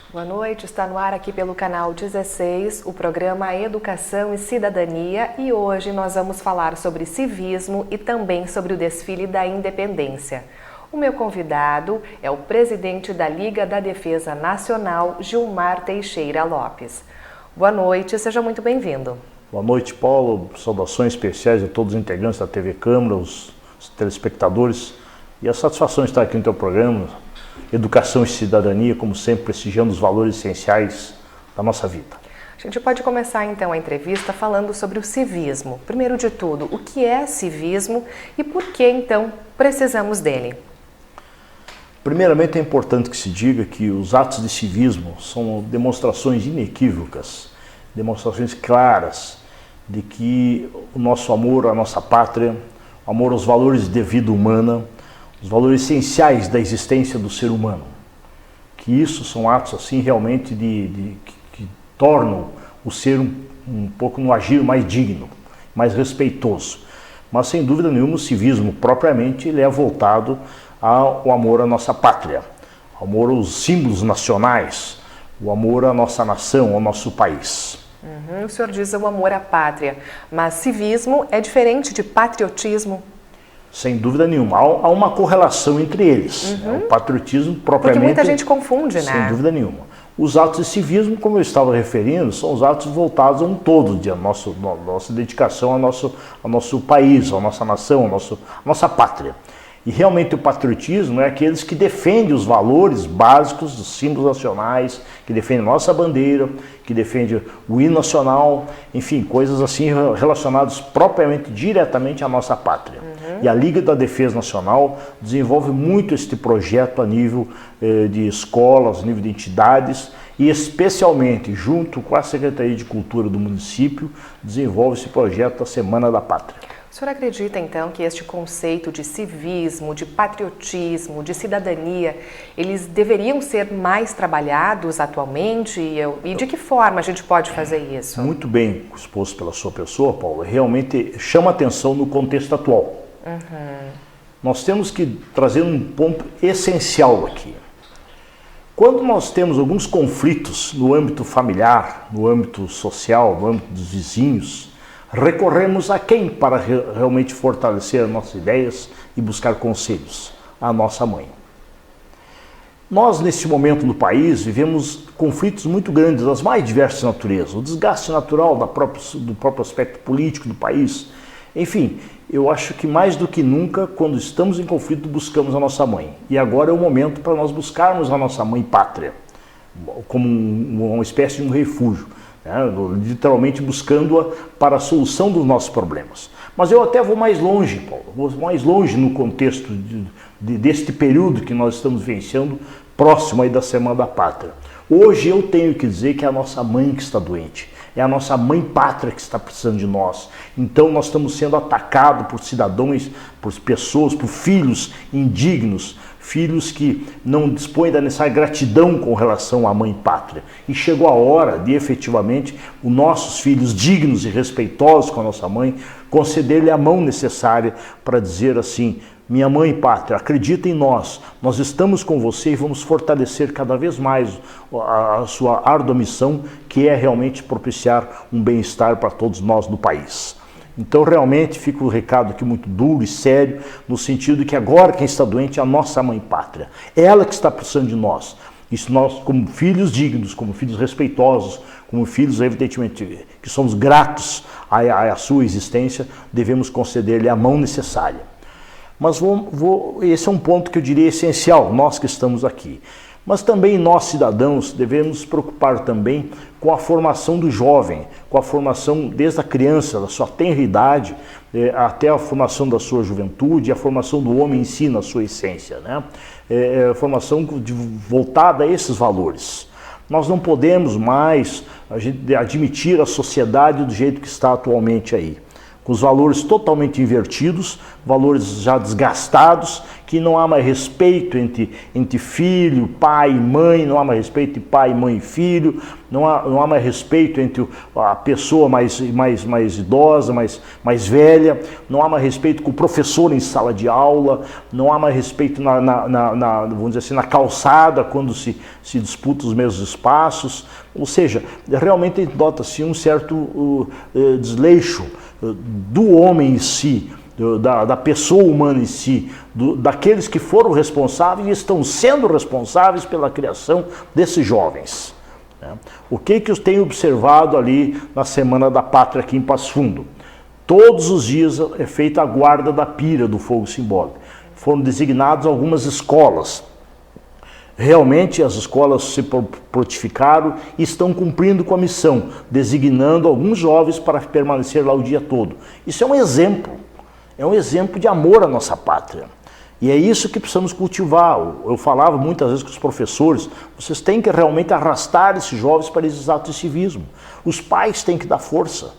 Boa noite, está no ar aqui pelo canal 16, o programa Educação e Cidadania, e hoje nós vamos falar sobre civismo e também sobre o desfile da Independência. O meu convidado é o presidente da Liga da Defesa Nacional, Gilmar Teixeira Lopes. Boa noite, seja muito bem-vindo. Boa noite, Paulo. Saudações especiais a todos os integrantes da TV Câmara, os telespectadores, e a satisfação de estar aqui no teu programa, Educação e Cidadania, como sempre, prestigiando os valores essenciais da nossa vida. A gente pode começar então a entrevista falando sobre o civismo. Primeiro de tudo, o que é civismo e por que então precisamos dele? Primeiramente, é importante que se diga que os atos de civismo são demonstrações inequívocas, demonstrações claras de que o nosso amor à nossa pátria, o amor aos valores de vida humana, os valores essenciais da existência do ser humano, que isso são atos assim realmente que tornam o ser um pouco no agir mais digno, mais respeitoso. Mas sem dúvida nenhuma o civismo propriamente ele é voltado ao amor à nossa pátria, ao amor aos símbolos nacionais, o amor à nossa nação, ao nosso país. O senhor diz o amor à pátria, mas civismo é diferente de patriotismo? Sem dúvida nenhuma, há uma correlação entre eles. O patriotismo propriamente... Porque muita gente confunde, né? Sem dúvida nenhuma. Os atos de civismo, como eu estava referindo, são os atos voltados a um todo, a nossa dedicação ao nosso país, à nossa nação, à nossa pátria. E realmente o patriotismo é aqueles que defendem os valores básicos dos símbolos nacionais, que defendem a nossa bandeira, que defendem o hino nacional, enfim, coisas assim relacionadas propriamente, diretamente à nossa pátria. E a Liga da Defesa Nacional desenvolve muito este projeto a nível de escolas, a nível de entidades, e especialmente junto com a Secretaria de Cultura do município, desenvolve esse projeto da Semana da Pátria. O senhor acredita, então, que este conceito de civismo, de patriotismo, de cidadania, eles deveriam ser mais trabalhados atualmente? E de que forma a gente pode fazer isso? Muito bem exposto pela sua pessoa, Paulo. Realmente chama atenção no contexto atual. Nós temos que trazer um ponto essencial aqui. Quando nós temos alguns conflitos no âmbito familiar, no âmbito social, no âmbito dos vizinhos, recorremos a quem para realmente fortalecer as nossas ideias e buscar conselhos? A nossa mãe. Nós, neste momento no país, vivemos conflitos muito grandes, das mais diversas naturezas. O desgaste natural do próprio aspecto político do país. Enfim, eu acho que mais do que nunca, quando estamos em conflito, buscamos a nossa mãe. E agora é o momento para nós buscarmos a nossa mãe pátria, como uma espécie de um refúgio. Literalmente buscando-a para a solução dos nossos problemas. Mas eu até vou mais longe, Paulo, vou mais longe no contexto deste período que nós estamos vivenciando, próximo aí da Semana da Pátria. Hoje eu tenho que dizer que é a nossa mãe que está doente, é a nossa mãe pátria que está precisando de nós. Então nós estamos sendo atacados por cidadãos, por pessoas, por filhos indignos, filhos que não dispõem da necessária gratidão com relação à mãe pátria. E chegou a hora de, efetivamente, os nossos filhos dignos e respeitosos com a nossa mãe, conceder-lhe a mão necessária para dizer assim: minha mãe pátria, acredita em nós, nós estamos com você e vamos fortalecer cada vez mais a sua árdua missão, que é realmente propiciar um bem-estar para todos nós no país. Então realmente fica o recado aqui muito duro e sério, no sentido de que agora quem está doente é a nossa mãe pátria. É ela que está precisando de nós. Isso nós, como filhos dignos, como filhos respeitosos, como filhos evidentemente que somos gratos à sua existência, devemos conceder-lhe a mão necessária. Mas esse é um ponto que eu diria essencial, nós que estamos aqui. Mas também nós, cidadãos, devemos nos preocupar também com a formação do jovem, com a formação desde a criança, da sua tenra idade, até a formação da sua juventude, a formação do homem em si, na sua essência, né? A formação voltada a esses valores. Nós não podemos mais admitir a sociedade do jeito que está atualmente aí, com os valores totalmente invertidos, valores já desgastados, que não há mais respeito entre filho, pai e mãe, não há mais respeito entre pai, mãe e filho, não há mais respeito entre a pessoa mais idosa, mais velha, não há mais respeito com o professor em sala de aula, não há mais respeito vamos dizer assim, na calçada, quando se disputa os mesmos espaços. Ou seja, realmente nota-se um certo desleixo do homem em si, da pessoa humana em si, daqueles que foram responsáveis e estão sendo responsáveis pela criação desses jovens. O que eu tenho observado ali na Semana da Pátria aqui em Passo Fundo? Todos os dias é feita a guarda da pira do fogo simbólico. Foram designadas algumas escolas. Realmente as escolas se prontificaram e estão cumprindo com a missão, designando alguns jovens para permanecer lá o dia todo. Isso é um exemplo de amor à nossa pátria. E é isso que precisamos cultivar. Eu falava muitas vezes com os professores, vocês têm que realmente arrastar esses jovens para esses atos de civismo. Os pais têm que dar força.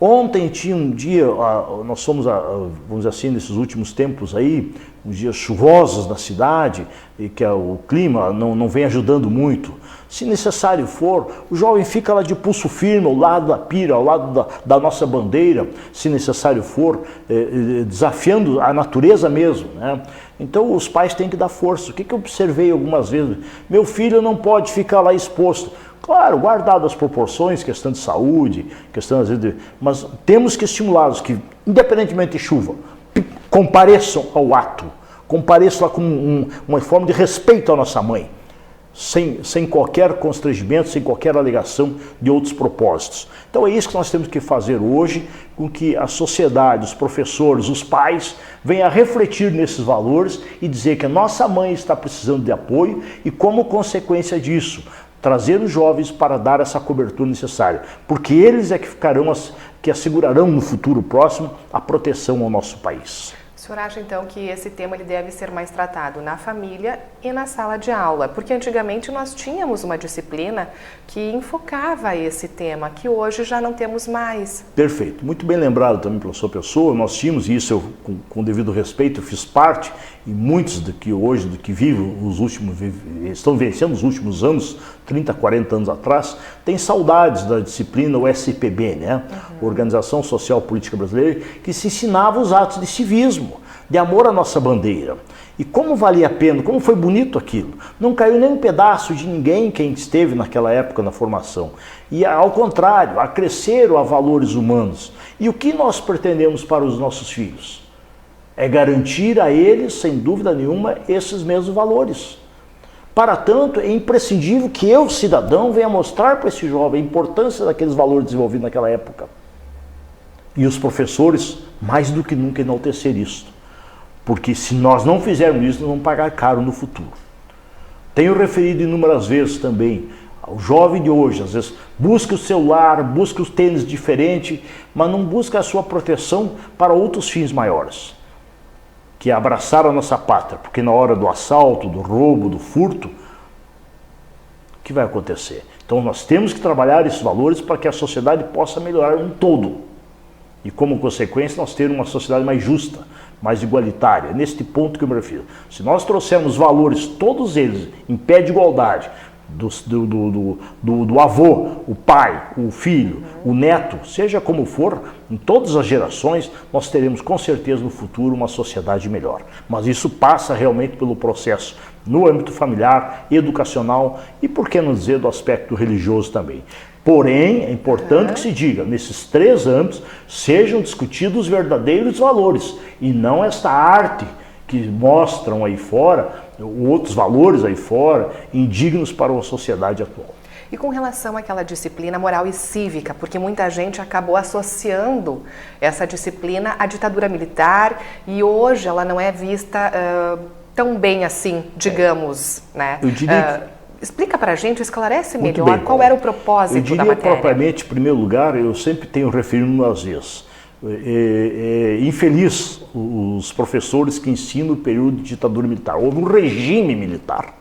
Ontem tinha um dia, nós fomos, vamos dizer assim, nesses últimos tempos aí, uns dias chuvosos na cidade, e que o clima não vem ajudando muito. Se necessário for, o jovem fica lá de pulso firme, ao lado da pira, ao lado da nossa bandeira, se necessário for, desafiando a natureza mesmo, né? Então os pais têm que dar força. O que eu observei algumas vezes? Meu filho não pode ficar lá exposto. Claro, guardado as proporções, questão de saúde, questão às vezes mas temos que estimulá-los que, independentemente de chuva, compareçam ao ato, compareçam lá com uma forma de respeito à nossa mãe, sem qualquer constrangimento, sem qualquer alegação de outros propósitos. Então é isso que nós temos que fazer hoje, com que a sociedade, os professores, os pais venham a refletir nesses valores e dizer que a nossa mãe está precisando de apoio e, como consequência disso, trazer os jovens para dar essa cobertura necessária, porque eles é que que assegurarão no futuro próximo a proteção ao nosso país. O senhor acha então que esse tema ele deve ser mais tratado na família e na sala de aula? Porque antigamente nós tínhamos uma disciplina que enfocava esse tema, que hoje já não temos mais. Perfeito, muito bem lembrado também pela sua pessoa. Nós tínhamos isso, eu, com devido respeito, eu fiz parte, e muitos do que vivem estão vencendo os últimos anos, 30, 40 anos atrás, têm saudades da disciplina USPB, né? Organização Social Política Brasileira, que se ensinava os atos de civismo, de amor à nossa bandeira. E como valia a pena, como foi bonito aquilo. Não caiu nem um pedaço de ninguém quem esteve naquela época na formação. E ao contrário, acresceram a valores humanos. E o que nós pretendemos para os nossos filhos? É garantir a eles, sem dúvida nenhuma, esses mesmos valores. Para tanto, é imprescindível que eu, cidadão, venha mostrar para esse jovem a importância daqueles valores desenvolvidos naquela época. E os professores, mais do que nunca, enaltecer isso. Porque se nós não fizermos isso, nós vamos pagar caro no futuro. Tenho referido inúmeras vezes também ao jovem de hoje, às vezes busca o celular, busca os tênis diferentes, mas não busca a sua proteção para outros fins maiores, que é abraçar a nossa pátria, porque na hora do assalto, do roubo, do furto, o que vai acontecer? Então nós temos que trabalhar esses valores para que a sociedade possa melhorar um todo. E como consequência nós termos uma sociedade mais justa, mais igualitária. Neste ponto que eu me refiro. Se nós trouxermos valores, todos eles, em pé de igualdade, do avô, o pai, o filho, o neto, seja como for, em todas as gerações, nós teremos com certeza no futuro uma sociedade melhor. Mas isso passa realmente pelo processo no âmbito familiar, educacional e, por que não dizer, do aspecto religioso também. Porém, é importante que se diga, nesses três âmbitos, sejam discutidos os verdadeiros valores e não esta arte que mostram aí fora, outros valores aí fora, indignos para uma sociedade atual. E com relação àquela disciplina moral e cívica, porque muita gente acabou associando essa disciplina à ditadura militar e hoje ela não é vista tão bem assim, digamos, né? Eu diria explica pra gente, esclarece melhor qual era o propósito da matéria. Eu diria propriamente, em primeiro lugar, eu sempre tenho referido às vezes, infeliz os professores que ensinam o período de ditadura militar. Houve um regime militar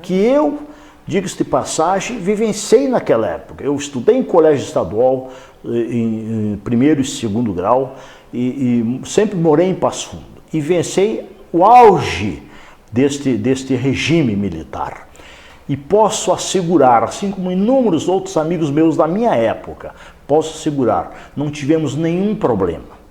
que eu, diga-se de passagem, vivenciei naquela época. Eu estudei em colégio estadual, em primeiro e segundo grau, e sempre morei em Passo Fundo. E vivenciei o auge deste regime militar. E posso assegurar, assim como inúmeros outros amigos meus da minha época, posso assegurar, não tivemos nenhum problema.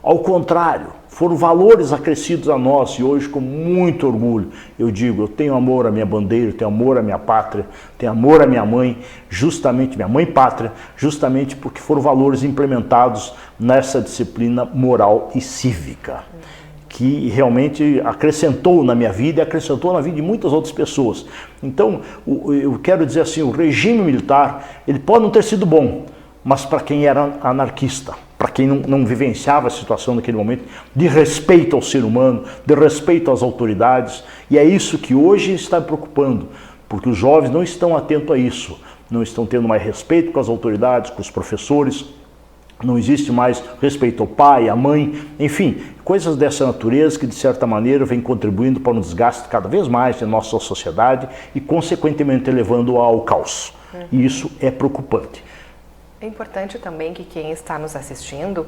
Ao contrário, foram valores acrescidos a nós e hoje com muito orgulho eu digo, eu tenho amor à minha bandeira, tenho amor à minha pátria, tenho amor à minha mãe, justamente minha mãe pátria, justamente porque foram valores implementados nessa disciplina moral e cívica, que realmente acrescentou na minha vida e acrescentou na vida de muitas outras pessoas. Então, eu quero dizer assim, o regime militar, ele pode não ter sido bom, mas para quem era anarquista, para quem não vivenciava a situação naquele momento, de respeito ao ser humano, de respeito às autoridades, e é isso que hoje está preocupando, porque os jovens não estão atentos a isso, não estão tendo mais respeito com as autoridades, com os professores, não existe mais respeito ao pai, à mãe, enfim, coisas dessa natureza que de certa maneira vem contribuindo para um desgaste cada vez mais da nossa sociedade e consequentemente levando ao caos. E isso é preocupante. É importante também que quem está nos assistindo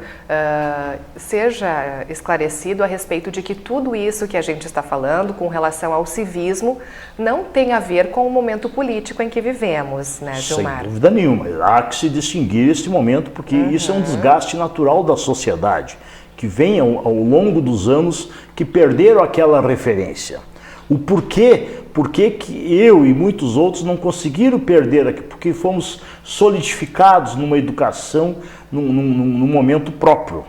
seja esclarecido a respeito de que tudo isso que a gente está falando com relação ao civismo não tem a ver com o momento político em que vivemos, né, Gilmar? Sem dúvida nenhuma. Há que se distinguir este momento porque isso é um desgaste natural da sociedade, que vem ao longo dos anos que perderam aquela referência. O porquê que eu e muitos outros não conseguiram perder aqui? Porque fomos solidificados numa educação, num momento próprio.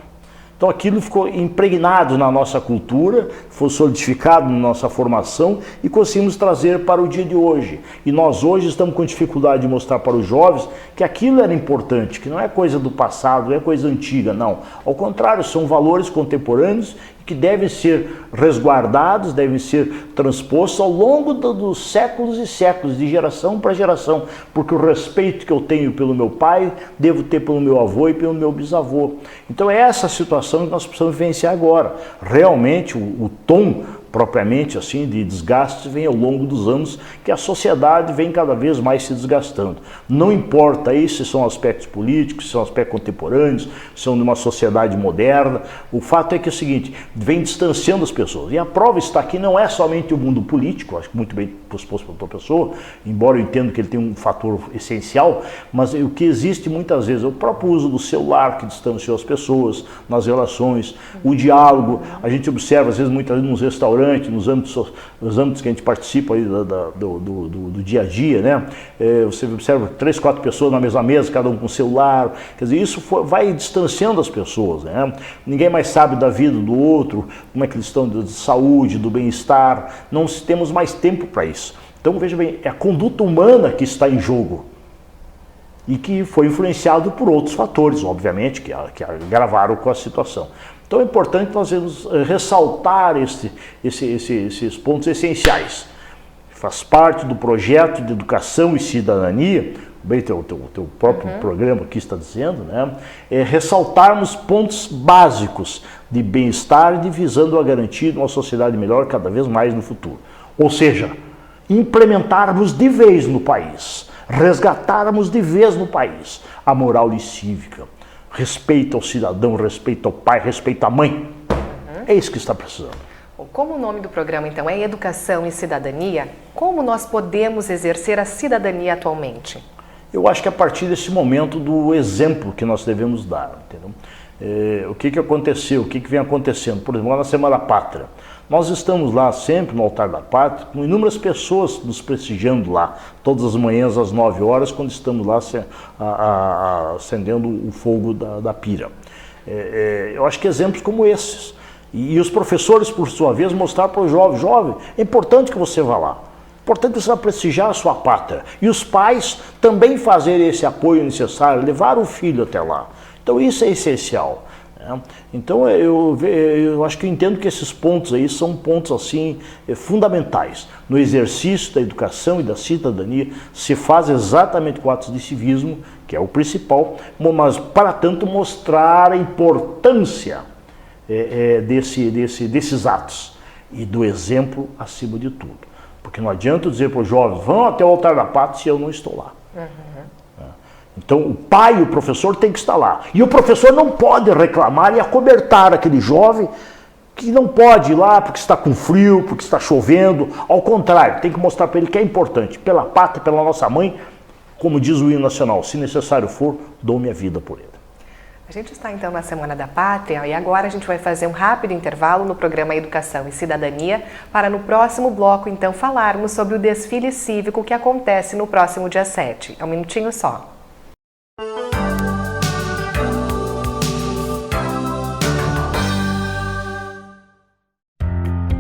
Então aquilo ficou impregnado na nossa cultura, foi solidificado na nossa formação e conseguimos trazer para o dia de hoje. E nós hoje estamos com dificuldade de mostrar para os jovens que aquilo era importante, que não é coisa do passado, não é coisa antiga, não. Ao contrário, são valores contemporâneos que devem ser resguardados, devem ser transpostos ao longo dos séculos e séculos, de geração para geração, porque o respeito que eu tenho pelo meu pai, devo ter pelo meu avô e pelo meu bisavô. Então é essa situação que nós precisamos vivenciar agora. Realmente o tom propriamente assim de desgaste vem ao longo dos anos que a sociedade vem cada vez mais se desgastando. Não importa aí se são aspectos políticos, se são aspectos contemporâneos, se são de uma sociedade moderna, o fato é que é o seguinte, vem distanciando as pessoas. E a prova está aqui, não é somente o mundo político, acho que muito bem exposto pela tua pessoa, embora eu entenda que ele tem um fator essencial, mas o que existe muitas vezes é o próprio uso do celular que distanciou as pessoas nas relações, o diálogo, a gente observa às vezes muitas vezes nos restaurantes, nos âmbitos que a gente participa aí do dia a dia, né? Você observa 3, 4 pessoas na mesma mesa, cada um com celular, quer dizer, isso vai distanciando as pessoas, né? Ninguém mais sabe da vida do outro, como é que eles estão de saúde, do bem-estar, não temos mais tempo para isso. Então, veja bem, é a conduta humana que está em jogo e que foi influenciado por outros fatores, obviamente, que agravaram com a situação. Então é importante nós ressaltar esses pontos essenciais. Faz parte do projeto de educação e cidadania, bem teu próprio programa aqui está dizendo, né? Ressaltarmos pontos básicos de bem-estar e de visando a garantia de uma sociedade melhor cada vez mais no futuro. Ou seja, implementarmos de vez no país, resgatarmos de vez no país a moral e cívica. Respeito ao cidadão, respeito ao pai, respeito à mãe. É isso que está precisando. Como o nome do programa, então, é Educação e Cidadania, como nós podemos exercer a cidadania atualmente? Eu acho que a partir desse momento do exemplo que nós devemos dar, entendeu? O que aconteceu, o que vem acontecendo? Por exemplo, lá na Semana da Pátria. Nós estamos lá sempre no Altar da Pátria, com inúmeras pessoas nos prestigiando lá, todas as manhãs às 9 horas, quando estamos lá acendendo o fogo da pira. Eu acho que exemplos como esses. E os professores, por sua vez, mostrar para o jovem, é importante que você vá lá. É importante que você vá prestigiar a sua pátria. E os pais também fazerem esse apoio necessário, levar o filho até lá. Então isso é essencial. Então eu acho que eu entendo que esses pontos aí são pontos assim fundamentais. No exercício da educação e da cidadania se faz exatamente com atos de civismo, que é o principal, mas para tanto mostrar a importância desses atos e do exemplo acima de tudo. Porque não adianta eu dizer para os jovens, vão até o Altar da Pátria se eu não estou lá. Então o pai e o professor tem que estar lá. E o professor não pode reclamar e acobertar aquele jovem que não pode ir lá porque está com frio, porque está chovendo. Ao contrário, tem que mostrar para ele que é importante, pela pátria, pela nossa mãe, como diz o hino nacional, se necessário for, dou minha vida por ele. A gente está então na Semana da Pátria e agora a gente vai fazer um rápido intervalo no programa Educação e Cidadania para no próximo bloco então falarmos sobre o desfile cívico que acontece no próximo dia 7. É um minutinho só.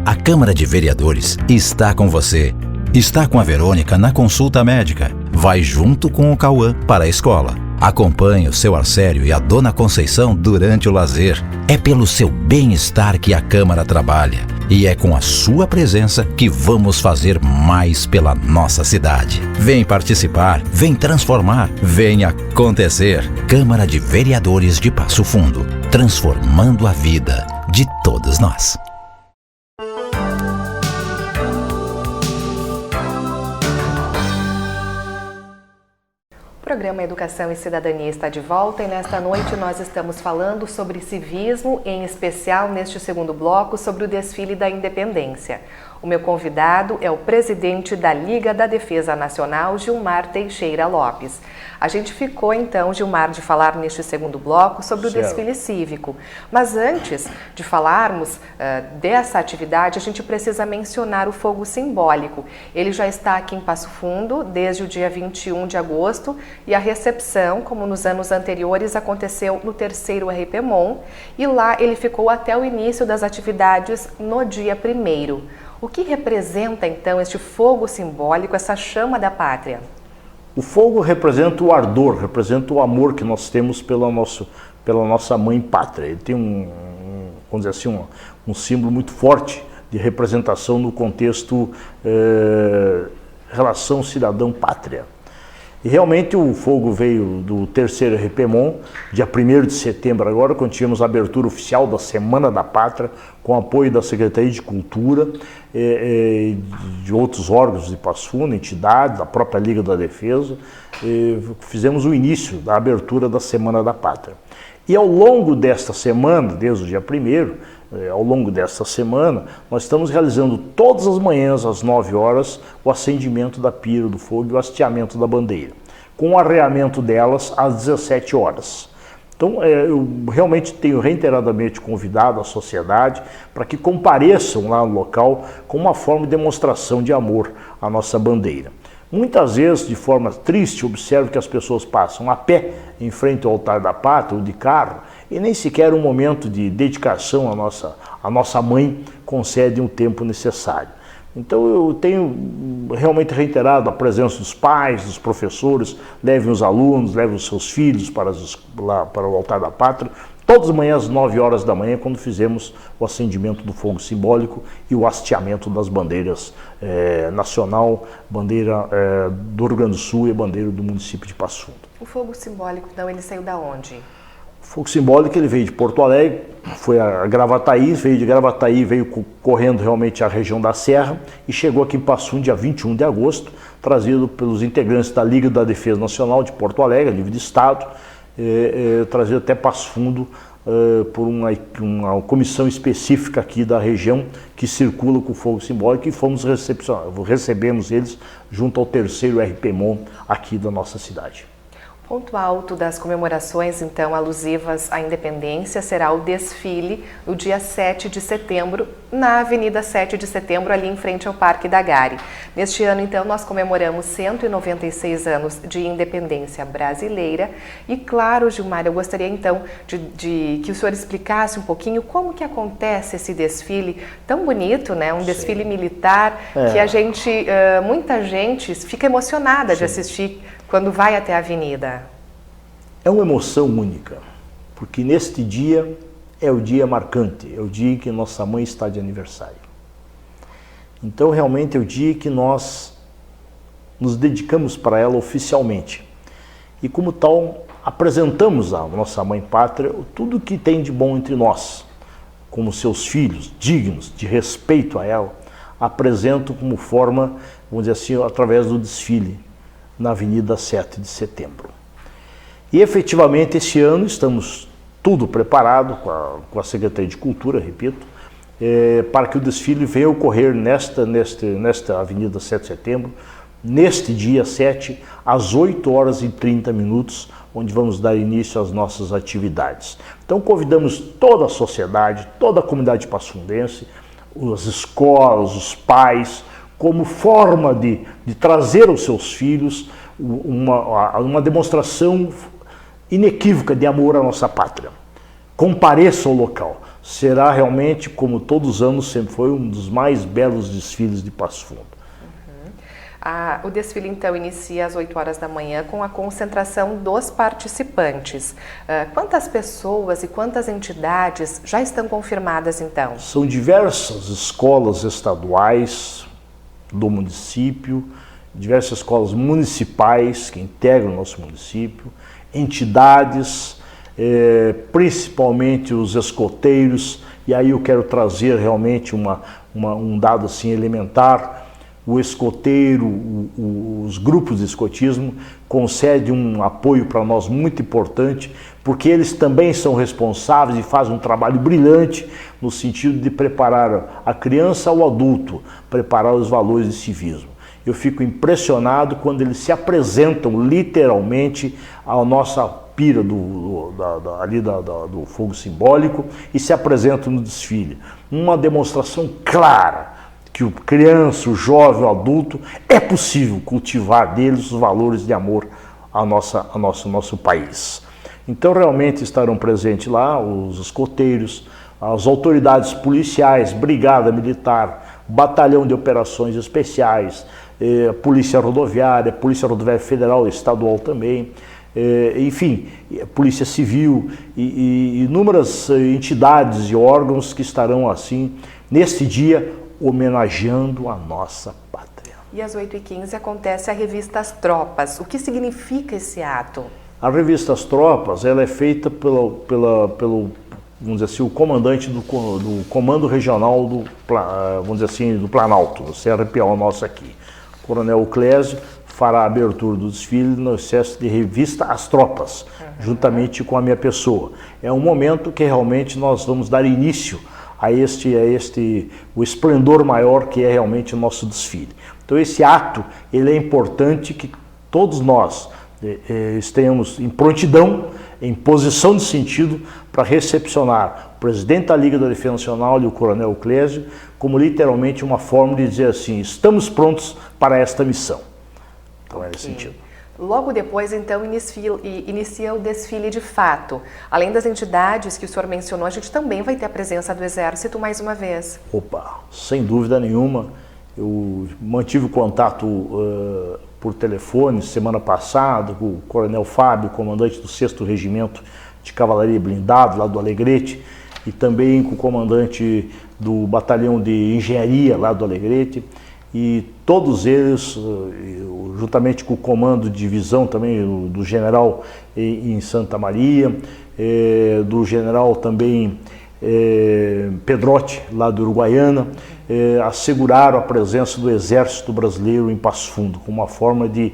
A Câmara de Vereadores está com você. Está com a Verônica na consulta médica. Vai junto com o Cauã para a escola. Acompanhe o seu Arcério e a Dona Conceição durante o lazer. É pelo seu bem-estar que a Câmara trabalha. E é com a sua presença que vamos fazer mais pela nossa cidade. Vem participar, vem transformar, vem acontecer. Câmara de Vereadores de Passo Fundo. Transformando a vida de todos nós. O programa Educação e Cidadania está de volta e nesta noite nós estamos falando sobre civismo, em especial neste segundo bloco sobre o desfile da Independência. O meu convidado é o presidente da Liga da Defesa Nacional, Gilmar Teixeira Lopes. A gente ficou então, Gilmar, de falar neste segundo bloco sobre o desfile cívico. Mas antes de falarmos dessa atividade, a gente precisa mencionar o fogo simbólico. Ele já está aqui em Passo Fundo desde o dia 21 de agosto e a recepção, como nos anos anteriores, aconteceu no 3º RPMON e lá ele ficou até o início das atividades no dia 1º. O que representa então este fogo simbólico, essa chama da pátria? O fogo representa o ardor, representa o amor que nós temos pela nossa mãe pátria. Ele tem vamos dizer assim, um símbolo muito forte de representação no contexto relação cidadão-pátria. E realmente o fogo veio do 3º RPMON, dia 1º de setembro agora, quando tivemos a abertura oficial da Semana da Pátria, com apoio da Secretaria de Cultura, de outros órgãos de Passo Fundo, entidades, da própria Liga da Defesa, fizemos o início da abertura da Semana da Pátria. E ao longo desta semana, desde o dia 1º, ao longo desta semana, nós estamos realizando todas as manhãs, às 9 horas, o acendimento da pira do fogo e o hasteamento da bandeira, com o arreamento delas às 17 horas. Então, eu realmente tenho reiteradamente convidado a sociedade para que compareçam lá no local com uma forma de demonstração de amor à nossa bandeira. Muitas vezes, de forma triste, observo que as pessoas passam a pé em frente ao altar da pátria ou de carro e nem sequer um momento de dedicação à nossa mãe concedem o tempo necessário. Então eu tenho realmente reiterado a presença dos pais, dos professores, levem os alunos, levem os seus filhos para o altar da pátria, todas as manhãs às 9 horas da manhã, quando fizemos o acendimento do fogo simbólico e o hasteamento das bandeiras nacional, bandeira do Rio Grande do Sul e bandeira do município de Passo Fundo. O fogo simbólico, então, ele saiu da onde? O fogo simbólico ele veio de Porto Alegre, foi a Gravataí, veio de Gravataí, veio correndo realmente a região da Serra e chegou aqui em Passo Fundo dia 21 de agosto, trazido pelos integrantes da Liga da Defesa Nacional de Porto Alegre, a nível de Estado, trazido até Passo Fundo por uma comissão específica aqui da região que circula com o fogo simbólico e recebemos eles junto ao 3º RPMON aqui da nossa cidade. Ponto alto das comemorações, então, alusivas à independência será o desfile no dia 7 de setembro, na Avenida 7 de Setembro, ali em frente ao Parque da Gari. Neste ano, então, nós comemoramos 196 anos de independência brasileira. E, claro, Gilmar, eu gostaria, então, de que o senhor explicasse um pouquinho como que acontece esse desfile tão bonito, né? Um desfile militar que muita gente fica emocionada de assistir quando vai até a avenida. É uma emoção única, porque neste dia é o dia marcante, é o dia em que nossa mãe está de aniversário. Então realmente é o dia que nós nos dedicamos para ela oficialmente. E como tal, apresentamos à nossa mãe pátria tudo o que tem de bom entre nós, como seus filhos, dignos de respeito a ela, apresento como forma, vamos dizer assim, através do desfile na Avenida 7 de Setembro. E efetivamente esse ano estamos tudo preparado com a Secretaria de Cultura, repito, para que o desfile venha ocorrer nesta Avenida 7 de Setembro, neste dia 7, às 8 horas e 30 minutos, onde vamos dar início às nossas atividades. Então convidamos toda a sociedade, toda a comunidade passundense, as escolas, os pais, como forma de trazer aos seus filhos uma demonstração inequívoca de amor à nossa pátria. Compareça ao local. Será realmente, como todos os anos, sempre foi um dos mais belos desfiles de Passo Fundo. O desfile, então, inicia às 8 horas da manhã com a concentração dos participantes. Quantas pessoas e quantas entidades já estão confirmadas, então? São diversas escolas estaduais do município, diversas escolas municipais que integram o nosso município, entidades, principalmente os escoteiros, e aí eu quero trazer realmente um dado assim elementar. O escoteiro, os grupos de escotismo concedem um apoio para nós muito importante, porque eles também são responsáveis e fazem um trabalho brilhante no sentido de preparar a criança ao adulto, preparar os valores de civismo. Eu fico impressionado quando eles se apresentam literalmente à nossa pira do fogo simbólico e se apresentam no desfile. Uma demonstração clara que o criança, o jovem, o adulto, é possível cultivar deles os valores de amor ao nosso país. Então realmente estarão presentes lá os escoteiros, as autoridades policiais, Brigada Militar, Batalhão de Operações Especiais, Polícia Rodoviária Federal e Estadual também, enfim, Polícia Civil e inúmeras entidades e órgãos que estarão assim, nesse dia, homenageando a nossa pátria. E às 8h15 acontece a revista As Tropas. O que significa esse ato? A revista As Tropas, ela é feita pelo vamos dizer assim, o comandante do Comando Regional vamos dizer assim, do Planalto, do CRPO nosso aqui. O Coronel Clésio fará a abertura do desfile no excesso de revista As Tropas, juntamente com a minha pessoa. É um momento que realmente nós vamos dar início a o esplendor maior que é realmente o nosso desfile. Então esse ato, ele é importante que todos nós estejamos em prontidão, em posição de sentido para recepcionar o presidente da Liga da Defesa Nacional e o Coronel Clésio como literalmente uma forma de dizer assim, estamos prontos para esta missão. Então é nesse sentido. Logo depois, então, inicia o desfile de fato. Além das entidades que o senhor mencionou, a gente também vai ter a presença do Exército mais uma vez. Opa, sem dúvida nenhuma. Eu mantive o contato por telefone semana passada com o Coronel Fábio, comandante do 6º Regimento de Cavalaria Blindado, lá do Alegrete, e também com o comandante do Batalhão de Engenharia, lá do Alegrete. E todos eles, juntamente com o comando de divisão também do general em Santa Maria, do general também Pedrotti, lá do Uruguaiana, asseguraram a presença do Exército Brasileiro em Passo Fundo, como uma forma de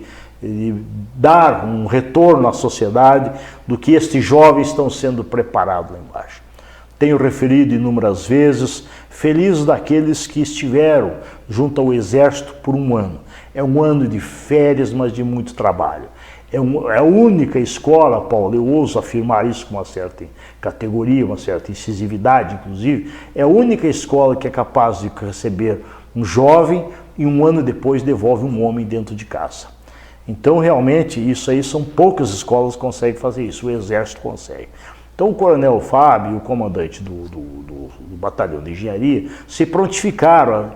dar um retorno à sociedade do que estes jovens estão sendo preparados lá embaixo. Tenho referido inúmeras vezes, feliz daqueles que estiveram junto ao Exército por um ano. É um ano de férias, mas de muito trabalho. É a única escola, Paulo, eu ouso afirmar isso com uma certa categoria, uma certa incisividade, inclusive, é a única escola que é capaz de receber um jovem e um ano depois devolve um homem dentro de casa. Então, realmente, isso aí são poucas escolas que conseguem fazer isso, o Exército consegue. Então o Coronel Fábio e o comandante do Batalhão de Engenharia se prontificaram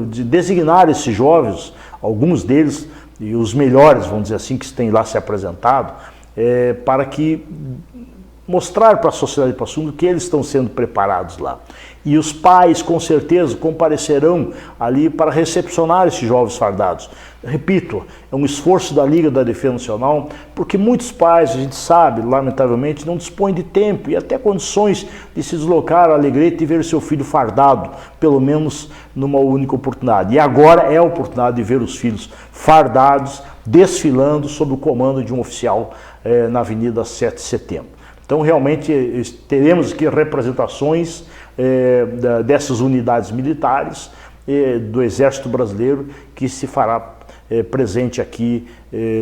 de designar esses jovens, alguns deles, e os melhores, vamos dizer assim, que têm lá se apresentado, para que mostrar para a sociedade de Passo Fundo que eles estão sendo preparados lá. E os pais, com certeza, comparecerão ali para recepcionar esses jovens fardados. Repito, é um esforço da Liga da Defesa Nacional, porque muitos pais, a gente sabe, lamentavelmente, não dispõem de tempo e até condições de se deslocar a Alegrete e ver seu filho fardado, pelo menos numa única oportunidade. E agora é a oportunidade de ver os filhos fardados, desfilando sob o comando de um oficial na Avenida 7 de Setembro. Então, realmente, teremos aqui representações dessas unidades militares do Exército Brasileiro, que se fará presente aqui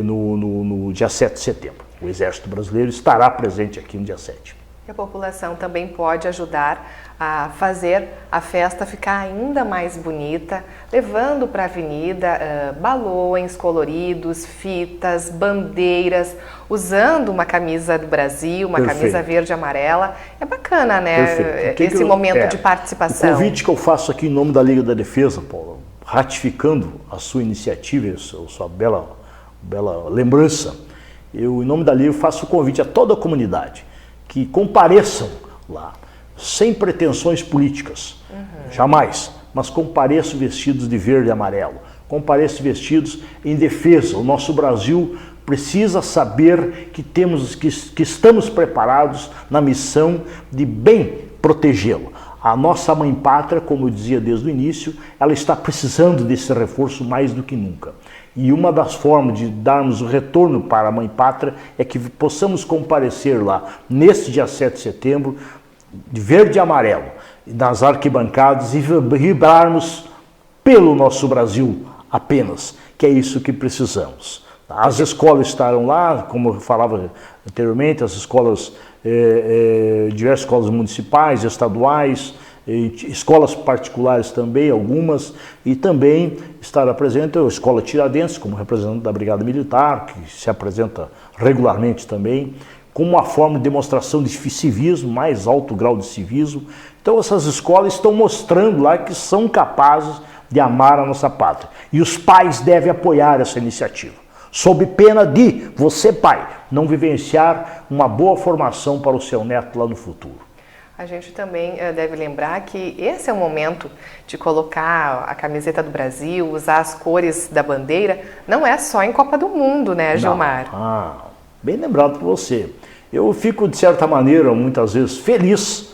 no dia 7 de setembro. O Exército Brasileiro estará presente aqui no dia 7. E a população também pode ajudar a fazer a festa ficar ainda mais bonita, levando para a avenida balões coloridos, fitas, bandeiras, usando uma camisa do Brasil, uma camisa verde e amarela. É bacana, né? Esse momento de participação. O convite que eu faço aqui em nome da Liga da Defesa, Paulo, ratificando a sua iniciativa, a sua bela lembrança, eu, em nome da Liga, faço o convite a toda a comunidade que compareçam lá, sem pretensões políticas, jamais, mas compareçam vestidos de verde e amarelo, compareçam vestidos em defesa. O nosso Brasil precisa saber que estamos preparados na missão de bem protegê-lo. A nossa mãe pátria, como eu dizia desde o início, ela está precisando desse reforço mais do que nunca. E uma das formas de darmos o retorno para a mãe pátria é que possamos comparecer lá, neste dia 7 de setembro, de verde e amarelo, nas arquibancadas, e vibrarmos pelo nosso Brasil apenas, que é isso que precisamos. As escolas estarão lá, como eu falava anteriormente, as escolas, diversas escolas municipais, estaduais, escolas particulares também, algumas, e também estará presente a Escola Tiradentes, como representante da Brigada Militar, que se apresenta regularmente também, como uma forma de demonstração de civismo, mais alto grau de civismo. Então essas escolas estão mostrando lá que são capazes de amar a nossa pátria. E os pais devem apoiar essa iniciativa, sob pena de você, pai, não vivenciar uma boa formação para o seu neto lá no futuro. A gente também deve lembrar que esse é o momento de colocar a camiseta do Brasil, usar as cores da bandeira, não é só em Copa do Mundo, né, Gilmar? Bem lembrado por você. Eu fico, de certa maneira, muitas vezes feliz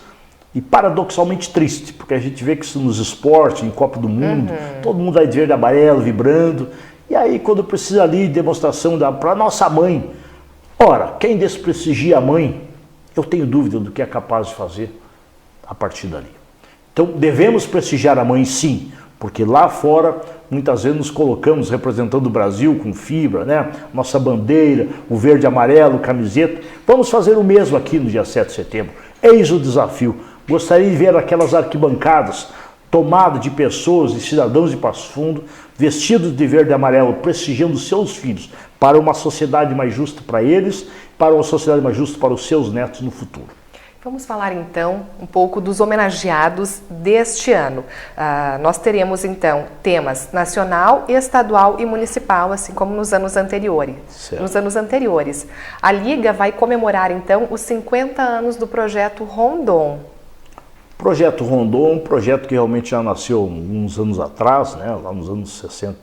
e paradoxalmente triste, porque a gente vê que isso nos esportes, em Copa do Mundo, todo mundo vai de verde e amarelo, vibrando, e aí quando precisa ali de demonstração para nossa mãe, ora, quem desprestigia a mãe, eu tenho dúvida do que é capaz de fazer a partir dali. Então, devemos prestigiar a mãe, sim, porque lá fora, muitas vezes nos colocamos representando o Brasil com fibra, né? Nossa bandeira, o verde e amarelo, camiseta. Vamos fazer o mesmo aqui no dia 7 de setembro. Eis o desafio. Gostaria de ver aquelas arquibancadas tomadas de pessoas, de cidadãos de Passo Fundo, vestidos de verde e amarelo, prestigiando seus filhos, para uma sociedade mais justa para eles, para uma sociedade mais justa para os seus netos no futuro. Vamos falar então um pouco dos homenageados deste ano. Nós teremos então temas nacional, estadual e municipal, assim como nos anos anteriores. A Liga vai comemorar então os 50 anos do projeto Rondon. O projeto Rondon, um projeto que realmente já nasceu uns anos atrás, né, lá nos anos 60.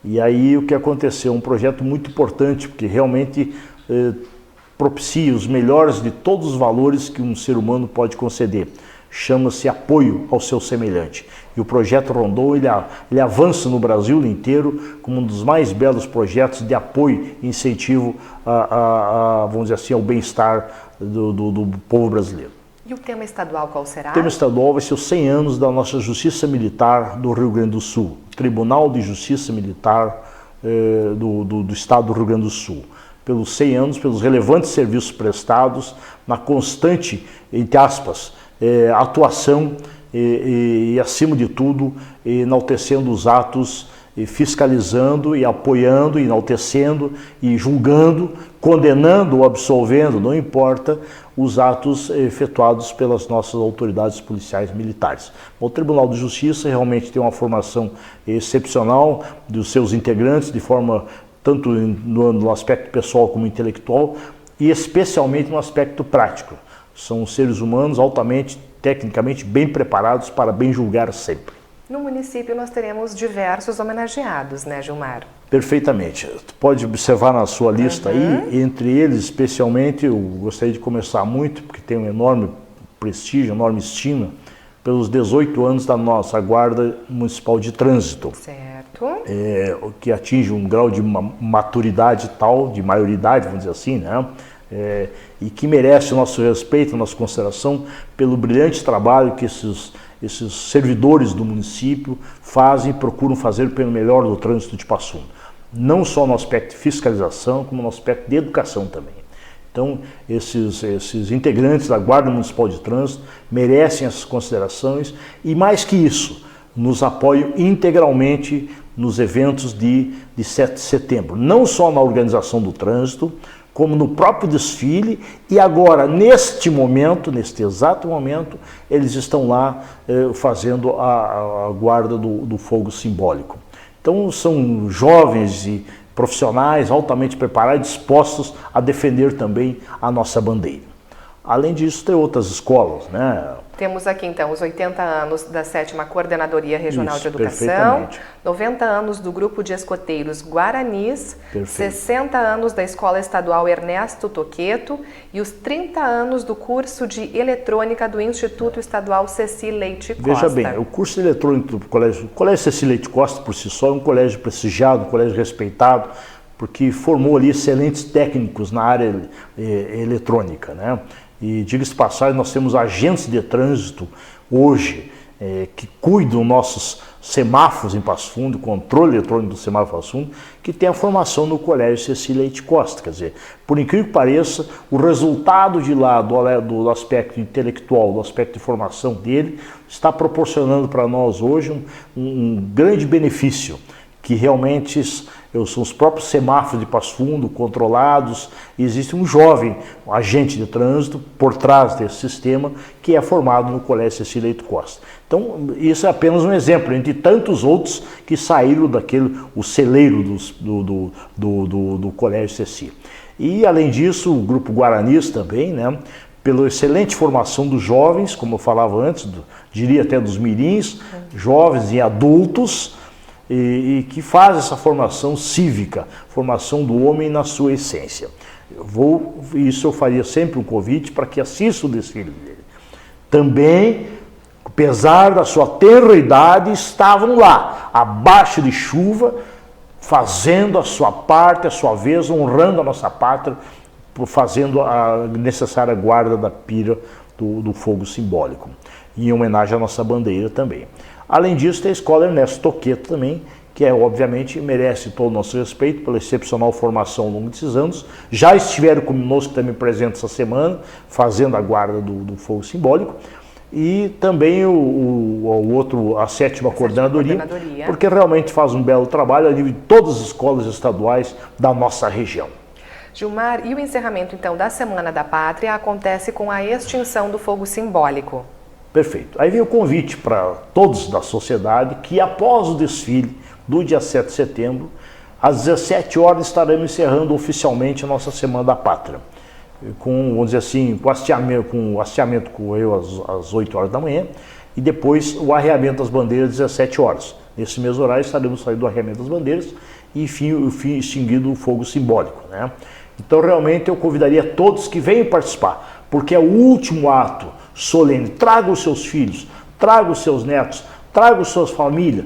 E aí o que aconteceu? Um projeto muito importante, porque realmente propicia os melhores de todos os valores que um ser humano pode conceder. Chama-se apoio ao seu semelhante. E o projeto Rondon, ele avança no Brasil inteiro como um dos mais belos projetos de apoio e incentivo, vamos dizer assim, ao bem-estar do povo brasileiro. E o tema estadual qual será? O tema estadual vai ser os 100 anos da nossa Justiça Militar do Rio Grande do Sul, Tribunal de Justiça Militar do Estado do Rio Grande do Sul. Pelos 100 anos, pelos relevantes serviços prestados, na constante, entre aspas, atuação e, acima de tudo, enaltecendo os atos, fiscalizando e apoiando, enaltecendo e julgando, condenando ou absolvendo, não importa, os atos efetuados pelas nossas autoridades policiais militares. O Tribunal de Justiça realmente tem uma formação excepcional dos seus integrantes, de forma tanto no aspecto pessoal como intelectual, e especialmente no aspecto prático. São seres humanos altamente, tecnicamente, bem preparados para bem julgar sempre. No município nós teremos diversos homenageados, né, Gilmar? Perfeitamente. Tu pode observar na sua lista aí, entre eles, especialmente, eu gostaria de começar muito, porque tem um enorme prestígio, enorme estima, pelos 18 anos da nossa Guarda Municipal de Trânsito. Certo. Que atinge um grau de maturidade tal, de maioridade, vamos dizer assim, né? e que merece o nosso respeito, a nossa consideração pelo brilhante trabalho que esses servidores do município fazem e procuram fazer pelo melhor do trânsito de Passo Fundo. Não só no aspecto de fiscalização, como no aspecto de educação também. Então, esses integrantes da Guarda Municipal de Trânsito merecem essas considerações e, mais que isso, nos apoiam integralmente nos eventos de 7 de setembro. Não só na organização do trânsito, como no próprio desfile e agora, neste exato momento, eles estão lá fazendo a guarda do fogo simbólico. Então, são jovens e profissionais altamente preparados, dispostos a defender também a nossa bandeira. Além disso, tem outras escolas, né? Temos aqui, então, os 80 anos da 7ª Coordenadoria Regional de Educação, perfeitamente. 90 anos do Grupo de Escoteiros Guaranis, Perfeito. 60 anos da Escola Estadual Ernesto Toqueto e os 30 anos do curso de Eletrônica do Instituto Estadual Ceci Leite Costa. Veja bem, o curso de Eletrônica do Colégio Ceci Leite Costa, por si só, é um colégio prestigiado, um colégio respeitado, porque formou ali excelentes técnicos na área eletrônica, né? E diga-se de passagem, nós temos agentes de trânsito hoje que cuidam dos nossos semáforos em Passo Fundo, controle eletrônico do semáforo em Passo Fundo, que tem a formação no Colégio Ceci Leite Costa. Quer dizer, por incrível que pareça, o resultado de lá do aspecto intelectual, do aspecto de formação dele, está proporcionando para nós hoje um grande benefício, que realmente são os próprios semáforos de Passo Fundo controlados, e existe um jovem agente de trânsito por trás desse sistema que é formado no Colégio Ceci Leite Costa. Então, isso é apenas um exemplo, entre tantos outros que saíram o celeiro do Colégio Ceci. E, além disso, o Grupo Guaranis também, né, pela excelente formação dos jovens, como eu falava antes, diria até dos mirins, jovens e adultos, e que faz essa formação cívica, formação do homem na sua essência. Isso eu faria sempre um convite para que assista o desfile dele. Também, apesar da sua tenra idade, estavam lá, abaixo de chuva, fazendo a sua parte, a sua vez, honrando a nossa pátria, fazendo a necessária guarda da pira do fogo simbólico, em homenagem à nossa bandeira também. Além disso, tem a Escola Ernesto Toqueto também, que obviamente merece todo o nosso respeito pela excepcional formação ao longo desses anos. Já estiveram conosco também presentes essa semana, fazendo a guarda do fogo simbólico. E também a 7ª Coordenadoria, porque realmente faz um belo trabalho a nível de todas as escolas estaduais da nossa região. Gilmar, e o encerramento então da Semana da Pátria acontece com a extinção do fogo simbólico? Perfeito. Aí vem o convite para todos da sociedade que após o desfile do dia 7 de setembro, às 17 horas estaremos encerrando oficialmente a nossa Semana da Pátria. Com, vamos dizer assim, com o hasteamento correu às 8 horas da manhã e depois o arreamento das bandeiras às 17 horas. Nesse mesmo horário estaremos saindo do arreamento das bandeiras e extinguindo o fogo simbólico, né? Então realmente eu convidaria todos que venham participar, porque é o último ato solene. Traga os seus filhos, traga os seus netos, traga as suas famílias,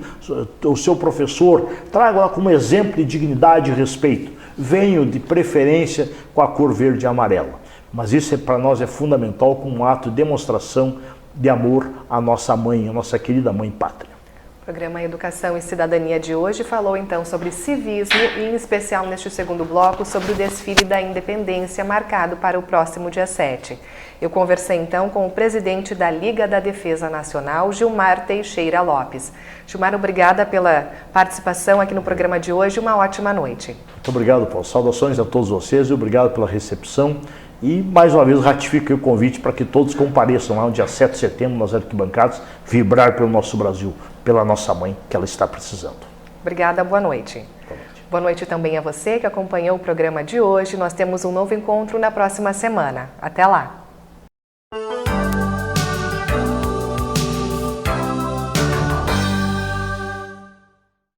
o seu professor, traga-la como exemplo de dignidade e respeito. Venham de preferência com a cor verde e amarela. Mas isso para nós é fundamental como um ato de demonstração de amor à nossa mãe, à nossa querida mãe pátria. O programa Educação e Cidadania de hoje falou então sobre civismo e em especial neste segundo bloco sobre o desfile da Independência marcado para o próximo dia 7. Eu conversei então com o presidente da Liga da Defesa Nacional, Gilmar Teixeira Lopes. Gilmar, obrigada pela participação aqui no programa de hoje. Uma ótima noite. Muito obrigado, Paulo. Saudações a todos vocês e obrigado pela recepção. E, mais uma vez, ratifico o convite para que todos compareçam lá no dia 7 de setembro nas arquibancadas, vibrar pelo nosso Brasil, pela nossa mãe, que ela está precisando. Obrigada, boa noite. Boa noite também a você que acompanhou o programa de hoje. Nós temos um novo encontro na próxima semana. Até lá!